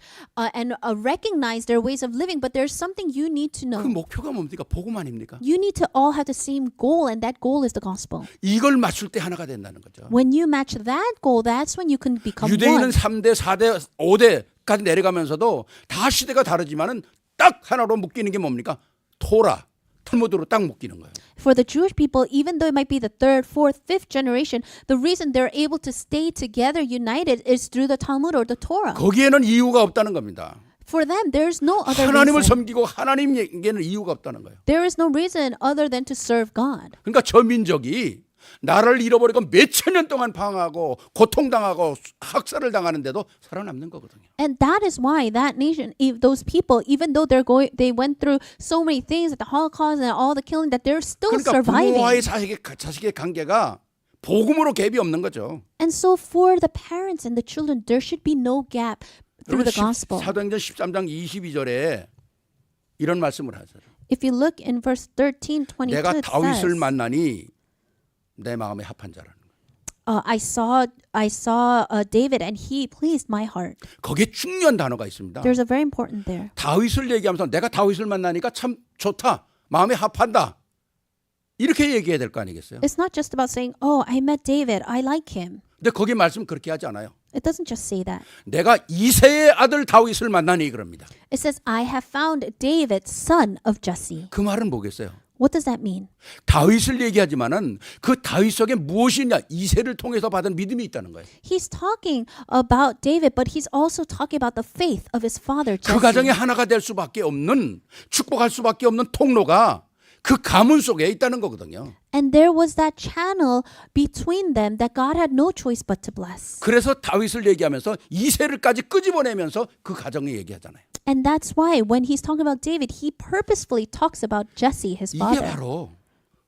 and recognize their ways of living, but there's something you need to 그 know. 목표가 뭡니까? 복음 아닙니까? You need to all have the same goal, and that goal is the gospel. 이걸 맞출 때 하나가 된다는 거죠. When you match that goal, that's when you can become 유대인은 one. 3대, 4대, 5대까지 내려가면서도 다 시대가 다르지만은 딱 하나로 묶이는 게 뭡니까? 토라, 탈무드로 딱 묶이는 거예요. For the Jewish people, even though it might be the third, fourth, fifth generation, the reason they're able to stay together united is through the Talmud or the Torah. 거기에는 이유가 없다는 겁니다. For them, there's no other 하나님을 reason. 섬기고 하나님에게는 이유가 없다는 거예요. There is no reason other than to serve God. 그러니까 저 민족이 나라를 잃어버리고 몇천 년 동안 방황하고 고통당하고 학살을 당하는데도 살아남는 거거든요. And that is why that nation, those people, even though they went through so many things, the Holocaust and all the killing, that they're still 그러니까 부모와의 surviving. 자식의 관계가 복음으로 갭이 없는 거죠. And so for the parents and the children, there should be no gap through the gospel. 사도행전 13장 22절에 이런 말씀을 하죠. If you look in verse 13, 22, 내가 it 다윗을 says, 만나니 내 마음에 합한 자라는 거예요. I saw David and he pleased my heart. 거기에 중요한 단어가 있습니다. There's a very important there. 다윗을 얘기하면서 내가 다윗을 만나니까 참 좋다. 마음에 합한다. 이렇게 얘기해야 될 거 아니겠어요? It's not just about saying, oh, I met David, I like him. 근데 거기 말씀 그렇게 하지 않아요. It doesn't just say that. 내가 이새의 아들 다윗을 만나니 그럽니다. It says, I have found David, son of Jesse. 그 말은 뭐겠어요? What does that mean? 다윗을 얘기하지만은 그 다윗 속에 무엇이 있냐? 이새를 통해서 받은 믿음이 있다는 거예요. He's talking about David, but he's also talking about the faith of his father 그 Jesse. 가정에 하나가 될 수밖에 없는 축복할 수밖에 없는 통로가 그 가문 속에 있다는 거거든요. And there was that channel between them that God had no choice but to bless. 그래서 다윗을 얘기하면서 이세를까지 끄집어내면서 그 가정을 얘기하잖아요. And that's why when he's talking about David, he purposefully talks about Jesse, his 이게 father. 바로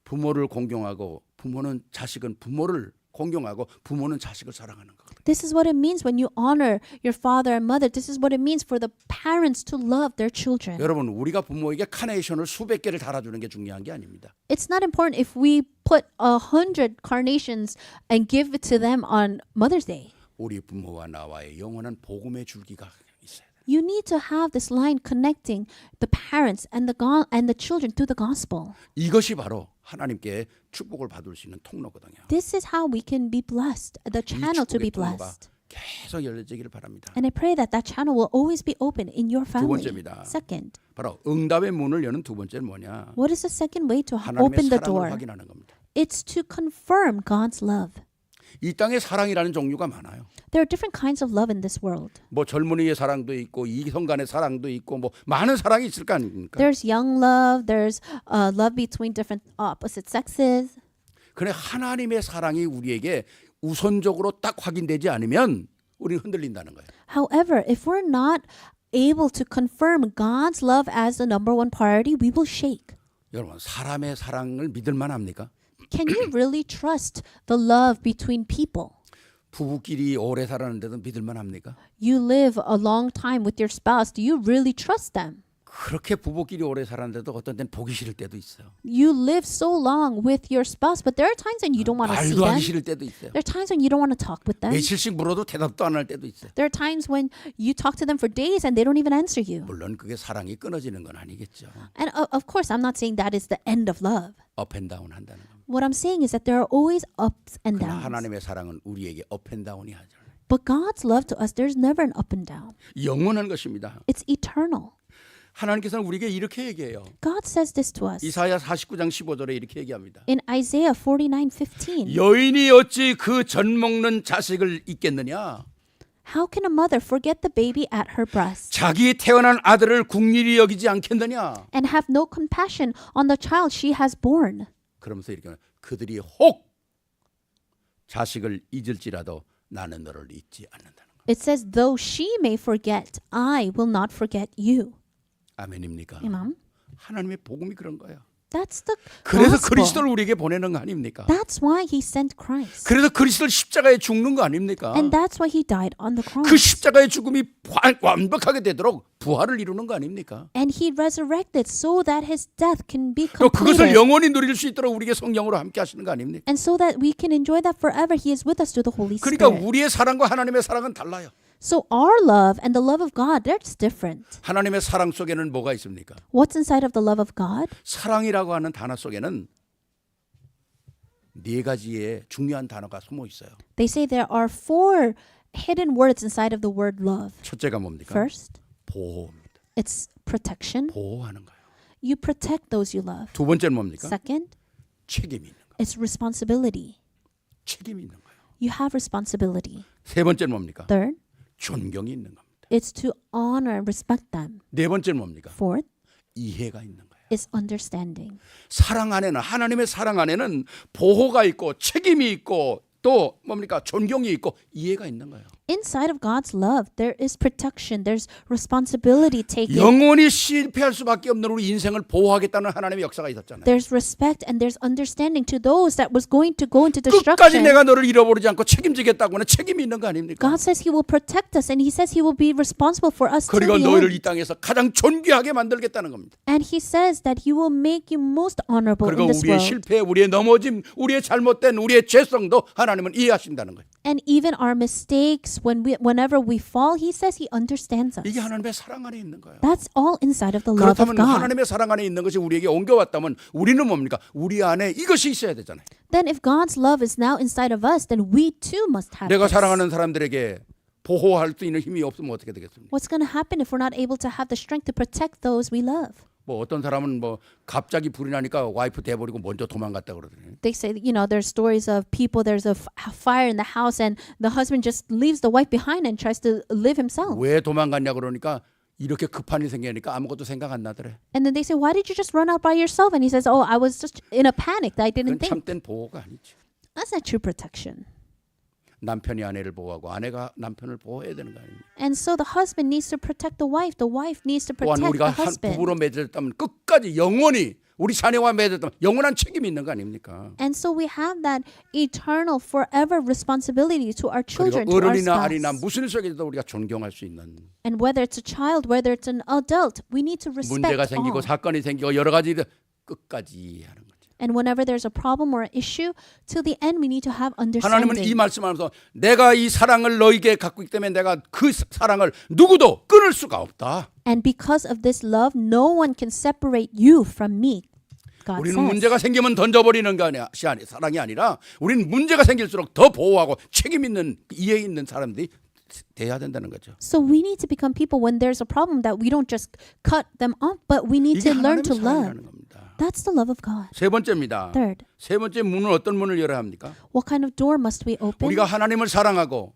부모를 공경하고 부모는 자식은 부모를 공경하고 부모는 자식을 사랑하는 거거든요. This is what it means when you honor your father and mother. This is what it means for the parents to love their children. 여러분 우리가 부모에게 카네이션을 수백 개를 달아주는 게 중요한 게 아닙니다. It's not important if we put 100 carnations and give it to them on Mother's Day. 우리 부모와 나와의 영원한 복음의 줄기가 있어야 돼요. You need to have this line connecting the parents and the children to the gospel. 이것이 바로 하나님께 축복을 받을 수 있는 통로거든요. This is how we can be blessed, the 이 channel to be 축복의 통로가 blessed. 계속 열려지기를 바랍니다. And I pray that that channel will always be open in your family. 번째입니다. Second, 바로 응답의 문을 여는 두 번째는 뭐냐? what is the second way to 하나님의 open the 사랑을 door? 확인하는 겁니다. It's to confirm God's love. 이 땅에 사랑이라는 종류가 많아요. There are different kinds of love in this world. 뭐 젊은이의 사랑도 있고 이성 간의 사랑도 있고 뭐 많은 사랑이 있을 거 아닙니까? There's young love, there's love between different opposite sexes. 그래 하나님의 사랑이 우리에게 우선적으로 딱 확인되지 않으면 우리는 흔들린다는 거예요. However, if we're not able to confirm God's love as the number one priority, we will shake. 여러분 사람의 사랑을 믿을 만합니까? Can you really trust the love between people? 부부끼리 오래 살았는데도 믿을 만합니까? You live a long time with your spouse. Do you really trust them? 그렇게 부부끼리 오래 살았는데도 어떤 때는 보기 싫을 때도 있어요. You live so long with your spouse, but there are times when you don't want to see 말도 하기 them. 싫을 때도 있어요. There are times when you don't want to talk with them. 며칠씩 물어도 대답도 안 할 때도 있어요. There are times when you talk to them for days and they don't even answer you. 물론 그게 사랑이 끊어지는 건 아니겠죠. And of course, I'm not saying that is the end of love. 업앤다운 한다는 겁니다. What I'm saying is that there are always ups and 그러나 downs. 하나님의 사랑은 우리에게 업앤다운이 하죠. But God's love to us, there's never an up and down. 영원한 것입니다. It's eternal. 하나님께서는 우리에게 이렇게 얘기해요. God says this to us. 이사야 49장 15절에 이렇게 얘기합니다. In Isaiah 49:15, 여인이 어찌 그 젖 먹는 자식을 잊겠느냐? how can a mother forget the baby at her breast 자기 태어난 아들을 국리리 여기지 않겠느냐? and have no compassion on the child she has born? 그러면서 이렇게 말해요. 그들이 혹 자식을 잊을지라도 나는 너를 잊지 않는다는 거. It says, though she may forget, I will not forget you. 아멘입니까? Amen. 하나님의 복음이 그런 거예요. That's the 그래서 gospel. 그리스도를 우리에게 보내는 거 아닙니까? That's why he sent Christ. 그래서 그리스도를 십자가에 죽는 거 아닙니까? And that's why he died on the cross. 그 십자가의 죽음이 완벽하게 되도록 부활을 이루는 거 아닙니까? And he resurrected so that his death can be 또 그것을 completed. 영원히 누릴 수 있도록 우리에게 성령으로 함께 하시는 거 아닙니까? And so that we can enjoy that forever. He is with us through the Holy 그러니까 Spirit. 우리의 사랑과 하나님의 사랑은 달라요. So our love and the love of God, that's different. 하나님의 사랑 속에는 뭐가 있습니까? What's inside of the love of God? 사랑이라고 하는 단어 속에는 네 가지의 중요한 단어가 숨어 있어요. They say there are 4 hidden words inside of the word love. 첫째가 뭡니까? First, 보호입니다. it's protection. 보호하는 거예요. You protect those you love. 두 번째는 뭡니까? Second, 책임이 있는 거예요. it's responsibility. 책임이 있는 거예요. You have responsibility. 세 번째는 뭡니까? Third, 존경이 있는 겁니다. it's to honor and respect them. 네 번째는 뭡니까? Fourth, 이해가 있는 거예요. is understanding. 사랑 안에는 하나님의 사랑 안에는 보호가 있고 책임이 있고 또 뭡니까? 존경이 있고 이해가 있는 거예요. Inside of God's love, there is protection, there's responsibility taken. 영원히 실패할 수밖에 없는 우리 인생을 보호하겠다는 하나님의 역사가 있었잖아요. There's respect and there's understanding to those that was going to go into 끝까지 destruction. 내가 너를 잃어버리지 않고 책임지겠다고 하는 책임이 있는 거 아닙니까? God says He will protect us and He says He will be responsible for us till 그리고 the 너희를 이 end. 땅에서 가장 존귀하게 만들겠다는 겁니다. And He says that He will make you most honorable 그리고 in this 우리의 world. 실패, 우리의 넘어짐, 우리의 잘못된 우리의 죄성도 하나님은 이해하신다는 거예요. And even our mistakes, whenever we fall, He says He understands us. 이게 하나님의 사랑 안에 있는 거예요. That's all inside of the love of 그렇다면 God. 하나님의 사랑 안에 있는 것이 우리에게 옮겨왔다면 우리는 뭡니까? 우리 안에 이것이 있어야 되잖아요. Then if God's love is now inside of us, then we too must have 내가 this. 사랑하는 사람들에게 보호할 수 있는 힘이 없으면 어떻게 되겠습니까? What's going to happen if we're not able to have the strength to protect those we love? 뭐 어떤 사람은 뭐 갑자기 불이 나니까 와이프 대버리고 먼저 도망갔다 그러더니 They say, there's stories of people, there's a fire in the house and the husband just leaves the wife behind and tries to live himself. 왜 도망갔냐 그러니까 이렇게 급한 일 생기니까 아무것도 생각 안 나더래. And then they say, why did you just run out by yourself? And he says, oh, I was just in a panic that I 그건 didn't think. 참된 보호가 아니지. That's not true protection. 남편이 아내를 보호하고 아내가 남편을 보호해야 되는 거 아닙니까? And so the husband needs to protect the wife needs to 또한 protect 우리가 the 한 husband. 부부로 맺었다면 끝까지 영원히 우리 자녀와 맺었다면 영원한 책임이 있는 거 아닙니까? And so we have that eternal, forever responsibility to our 그리고 children, to our 어른이나 아이나 spouse. 무슨 일 속에서도 우리가 존경할 수 있는 And whether it's a child, whether it's an adult, we need to 문제가 respect 생기고 all. 사건이 생기고 여러 가지 끝까지 하는 거죠. And whenever there's a problem or an issue, till the end we need to have 하나님은 이 understanding. 말씀하면서 내가 이 사랑을 너에게 갖고 있기 때문에 내가 그 사랑을 누구도 끊을 수가 없다. And because of this love, no one can separate you from me. God 우리는 says. 문제가 생기면 던져버리는 것이 사랑이 아니라 우리는 문제가 생길수록 더 보호하고 책임 있는 이해 있는 사람들이 돼야 된다는 거죠. So we need to become people when there's a problem that we don't just cut them off, but we need 이게 to learn 하나님의 to love. 사랑이라는 겁니다. That's the love of God. 세 번째입니다. Third, 세 번째 문은 어떤 문을 열어야 합니까? what kind of door must we open? 우리가 하나님을 사랑하고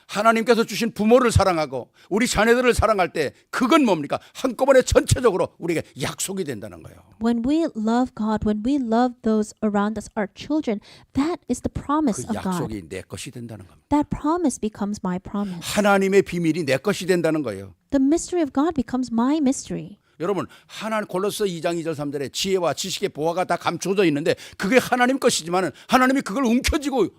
하나님께서 주신 부모를 사랑하고 우리 자녀들을 사랑할 때 그건 뭡니까? 한꺼번에 전체적으로 우리에게 약속이 된다는 거예요. When we love God, when we love those around us, our children, that is the promise 그 of God. 약속이 내 것이 된다는 겁니다. That promise becomes my promise. 하나님의 비밀이 내 것이 된다는 거예요. The mystery of God becomes my mystery. 여러분 하나님 골로새 2장 2절 3절에 지혜와 지식의 보화가 다 감춰져 있는데 그게 하나님 것이지만 하나님이 그걸 움켜쥐고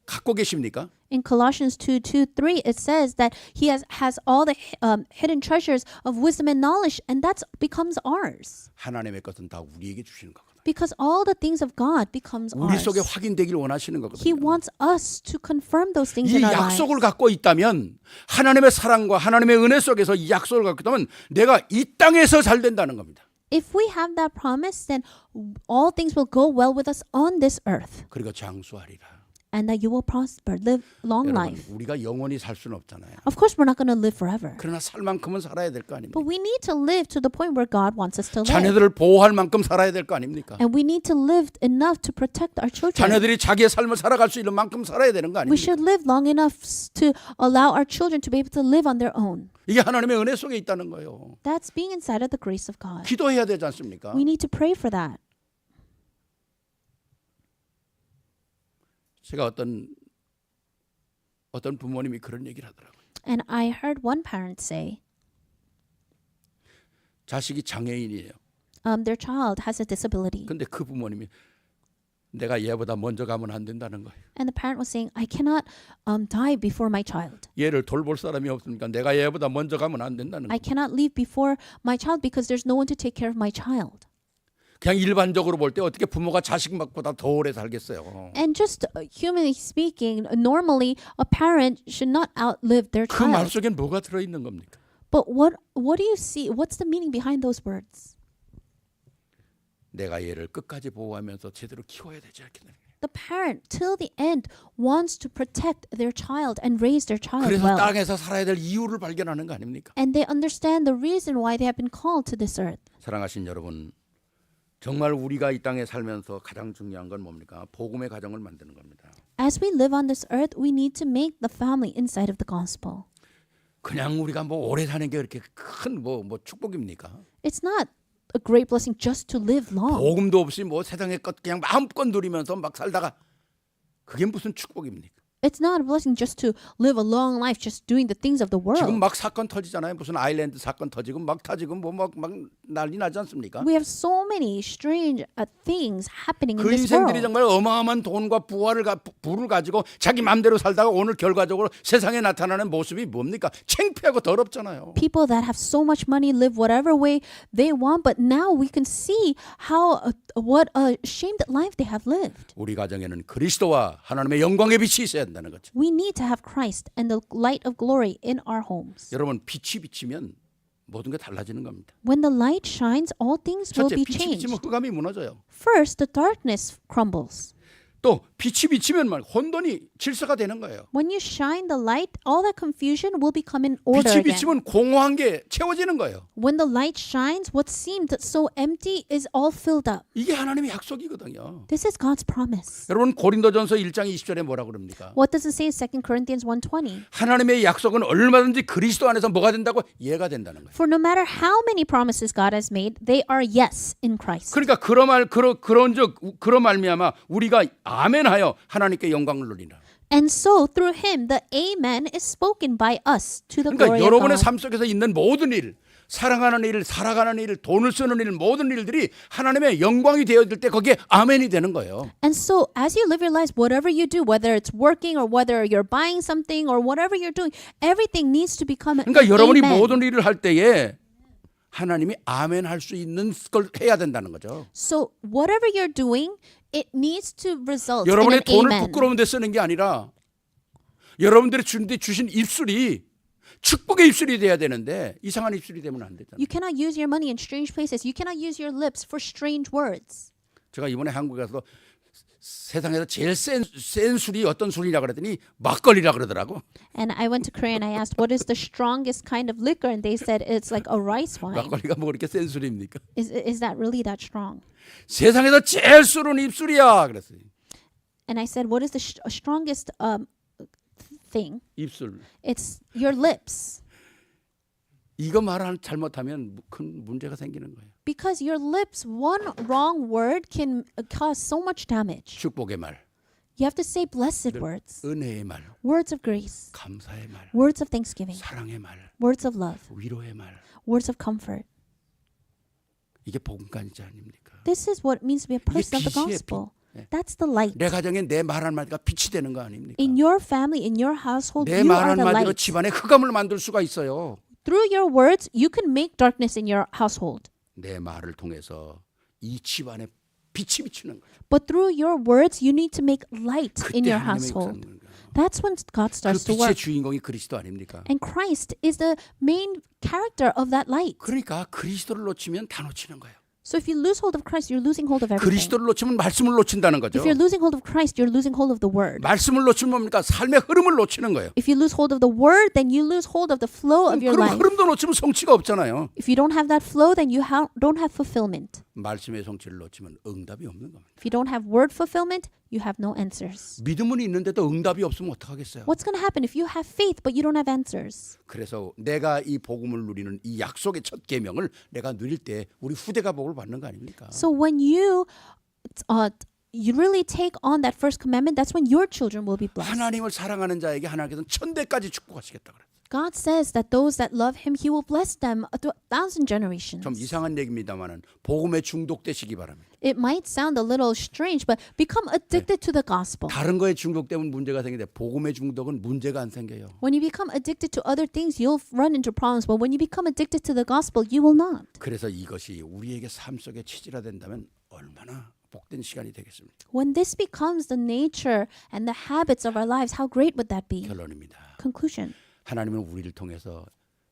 갖고 계십니까? In Colossians 2:3, it says that He has all the hidden treasures of wisdom and knowledge, and that becomes ours. 하나님의 것은 다 우리에게 주시는 거거든요. Because all the things of God becomes 우리 ours. 속에 확인되길 원하시는 He 거거든요. wants us to confirm those things 이 in our lives. 약속을 갖고 있다면 하나님의 사랑과 하나님의 은혜 속에서 이 약속을 갖고 있다면 내가 이 땅에서 잘 된다는 겁니다. If we have that promise, then all things will go well with us on this earth, 그리고 장수하리라. and that you will prosper, live long 여러분 life. 우리가 영원히 살 수는 없잖아요. Of course, we're not going to live forever, 그러나 살 만큼은 살아야 될 거 아닙니까? but we need to live to the point where God wants us to live. 자녀들을 보호할 만큼 살아야 될 거 아닙니까? And we need to live enough to protect our children. 자녀들이 자기의 삶을 살아갈 수 있는 만큼 살아야 되는 거 We 아닙니까? should live long enough to allow our children to be able to live on their own. 이게 하나님의 은혜 속에 있다는 거예요. That's being inside of the grace of God. 기도해야 되지 않습니까? We need to pray for that. 제가 어떤 부모님이 그런 얘기를 하더라고요. And I heard one parent say, 자식이 장애인이에요. their child has a disability. 근데 그 부모님이 내가 얘보다 먼저 가면 안 된다는 거예요. And the parent was saying, I cannot die before my child. 얘를 돌볼 사람이 없으니까 내가 얘보다 먼저 가면 안 된다는 I 거예요. cannot leave before my child because there's no one to take care of my child. 그냥 일반적으로 볼 때 어떻게 부모가 자식보다 더 오래 살겠어요. And just humanly speaking, normally a parent should not outlive their 그 말 child. 속엔 뭐가 들어있는 겁니까? But what do you see? What's the meaning behind those words? 내가 얘를 끝까지 보호하면서 제대로 키워야 되지 않겠느냐. The parent, till the end, wants to protect their child and raise their child 그래서 well. 땅에서 살아야 될 이유를 발견하는 거 아닙니까? And they understand the reason why they have been called to this earth. 사랑하신 여러분, 정말 우리가 이 땅에 살면서 가장 중요한 건 뭡니까? 복음의 가정을 만드는 겁니다. As we live on this earth, we need to make the family inside of the gospel. 그냥 우리가 뭐 오래 사는 게 그렇게 큰 뭐 축복입니까? It's not a great blessing just to live long. 복음도 없이 뭐 세상의 것 그냥 마음껏 누리면서 막 살다가 그게 무슨 축복입니까? It's not a blessing just to live a long life just doing the things of the 지금 world. 막 사건 터지잖아요. 무슨 아일랜드 사건 터지고 막 터지고 뭐 막 난리 나지 않습니까? We have so many strange things happening in 그 this 인생들이 world. 정말 어마어마한 돈과 부를 가지고 자기 마음대로 살다가 오늘 결과적으로 세상에 나타나는 모습이 뭡니까? 창피하고 더럽잖아요. People that have so much money live whatever way they want, but now we can see how what a shamed life they have lived. 우리 가정에는 그리스도와 하나님의 영광의 빛이 있어야 된다는 거죠. We need to have Christ and the light of glory in our homes. 여러분 빛이 비치면 모든 게 달라지는 겁니다. When the light shines, all things will 첫째 be 빛이 changed. 비치면 흑암이 무너져요. First, the darkness crumbles. 또 빛이 비치면 말 혼돈이 질서가 되는 거예요. When you shine the light, all that confusion will become in order 빛이 again. 비치면 공허한 게 채워지는 거예요. When the light shines, what seemed so empty is all filled up. 이게 하나님의 약속이거든요. This is God's promise. 여러분 고린도전서 1장 20절에 뭐라 그럽니까? What does it say in 2 Corinthians 1:20? 하나님의 약속은 얼마든지 그리스도 안에서 뭐가 된다고? 예가 된다는 거예요. For no matter how many promises God has made, they are yes in Christ. 그러니까 그런 말미암아 우리가 아멘하여 하나님께 영광을 돌리라. And so through him the amen is spoken by us to the 그러니까 glory of 여러분의 God. 삶 속에서 있는 모든 일, 사랑하는 일, 살아가는 일, 돈을 쓰는 일, 모든 일들이 하나님의 영광이 되어질 때 거기에 아멘이 되는 거예요. And so as you live your lives, whatever you do, whether it's working or whether you're buying something or whatever you're doing, everything needs to become an 그러니까 여러분이 amen. 모든 일을 할 때에 하나님이 아멘 할 수 있는 걸 해야 된다는 거죠. So whatever you're doing, it needs to result in 여러분의 an 돈을 amen. 부끄러운 데 쓰는 게 아니라 여러분들이 주신 입술이 축복의 입술이 돼야 되는데 이상한 입술이 되면 안 되잖아요. You cannot use your money in strange places. You cannot use your lips for strange words. 제가 이번에 한국에 가서 세상에서 제일 센 술이 어떤 술이라 그랬더니 막걸리라 그러더라고. And I went to Korea and I asked, what is the strongest kind of liquor? And they said it's like a rice wine. 막걸리가 뭐 그렇게 센 술입니까? Is that really that strong? 세상에서 제일 술은 입술이야 그랬어요. And I said, what is the strongest thing? 입술. It's your lips. 이거 잘못하면 큰 문제가 생기는 거예요. Because your lips, one wrong word can cause so much damage. 축복의 말, You have to say blessed words, 은혜의 말, words of grace, 감사의 말, words of thanksgiving, 사랑의 말, words of love, 위로의 말. words of comfort. 이게 복음간이지 아닙니까? This is what it means to be a person of the 빛이에요, gospel. 빛. That's the light. 내 가정에 내 말 한마디가 빛이 되는 거 아닙니까? In your family, in your household, 내 you 말 are the 한마디로 light. 집안에 흑암을 만들 수가 있어요. Through your words, you can make darkness in your household. 내 말을 통해서 이 집안에 빛이 비치는 거예요. But through your words, you need to make light in 그때 your 하나님의 household. 역사는 거예요. That's when God 그 starts to 빛의 work. 주인공이 그리스도 아닙니까? And Christ is the main character of that light. 그러니까 그리스도를 놓치면 다 놓치는 거예요. So if you lose hold of Christ, you're losing hold of everything. 그리스도를 놓치면 말씀을 놓친다는 거죠. If you're losing hold of Christ, you're losing hold of the word. 말씀을 놓치면 뭡니까? 삶의 흐름을 놓치는 거예요. If you lose hold of the word, then you lose hold of the flow of your 그럼 life. 흐름도 놓치면 성취가 없잖아요. If you don't have that flow, then you don't have fulfillment. 말씀의 성취를 놓치면 응답이 없는 겁니다. If you don't have word fulfillment, you have no answers. 믿음은 있는데도 응답이 없으면 어떡하겠어요? What's going to happen if you have faith but you don't have answers? 그래서 내가 이 복음을 누리는 이 약속의 첫 계명을 내가 누릴 때 우리 후대가 복을 받는 거 아닙니까? So when you really take on that first commandment, that's when your children will be blessed. 하나님을 사랑하는 자에게 하나님께서는 천대까지 축복하시겠다 그래요. God says that those that love Him, He will bless them 1,000 generations. 좀 이상한 얘기입니다만은 복음에 중독되시기 바랍니다. It might sound a little strange, but become addicted to the gospel. 다른 거에 중독되면 문제가 생기는데 복음의 중독은 문제가 안 생겨요. When you become addicted to other things, you'll run into problems. But when you become addicted to the gospel, you will not. 그래서 이것이 우리에게 삶 속에 체질화된다면 얼마나 복된 시간이 되겠습니까? When this becomes the nature and the habits of our lives, how great would that be? 결론입니다. Conclusion. 하나님은 우리를 통해서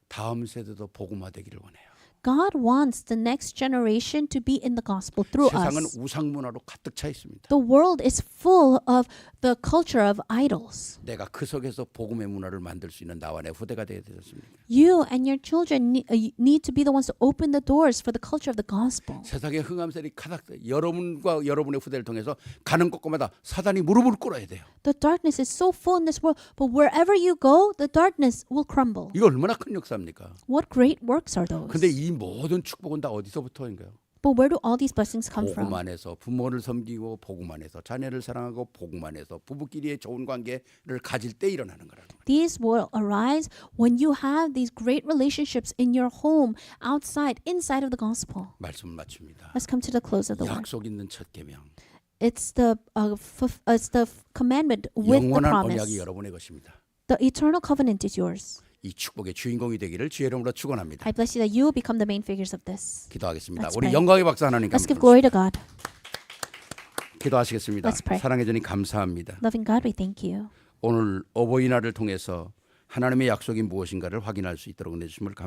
다음 세대도 복음화되기를 원해요. God wants the next generation to be in the gospel through 세상은 us. 우상 문화로 가득 차 있습니다. The world is full of the culture of idols. 내가 그 속에서 복음의 문화를 만들 수 있는 나와 내 후대가 되어야 되겠습니까? You and your children need to be the ones to open the doors for the culture of the gospel. 세상의 흥함셀이 가득 여러분과 여러분의 후대를 통해서 가는 곳마다 사단이 무릎을 꿇어야 돼요. The darkness is so full in this world, but wherever you go, the darkness will crumble. 이거 얼마나 큰 역사입니까? What great works are those? 근데 이 모든 축복은 다 어디서부터인가요? But where do all these blessings come 복음 from? 안에서 부모를 섬기고 복음 안에서 자녀를 사랑하고 복음 안에서 부부끼리의 좋은 관계를 가질 때 일어나는 거라는 거예요. These will arise when you have these great relationships in your home, outside, inside of the gospel. 말씀을 마칩니다. Let's come to the close of the word. 약속 있는 첫 계명. It's the commandment with the 영원한 promise. 언약이 여러분의 것입니다. The eternal covenant is yours. 이 축복의 주인공이 되기를 주의 이름으로 축원합니다. I bless you that you will become the main figures of this. 기도하겠습니다. Let's 우리 pray. 영광의 박수 하나님께 Let's give 한번 glory to God. 기도하시겠습니다. Let's pray. 사랑해 주님 감사합니다. Loving God, we thank you. 오늘 어버이날을 통해서 하나님의 약속이 무엇인가를 확인할 수 있도록 내주심을 감사합니다.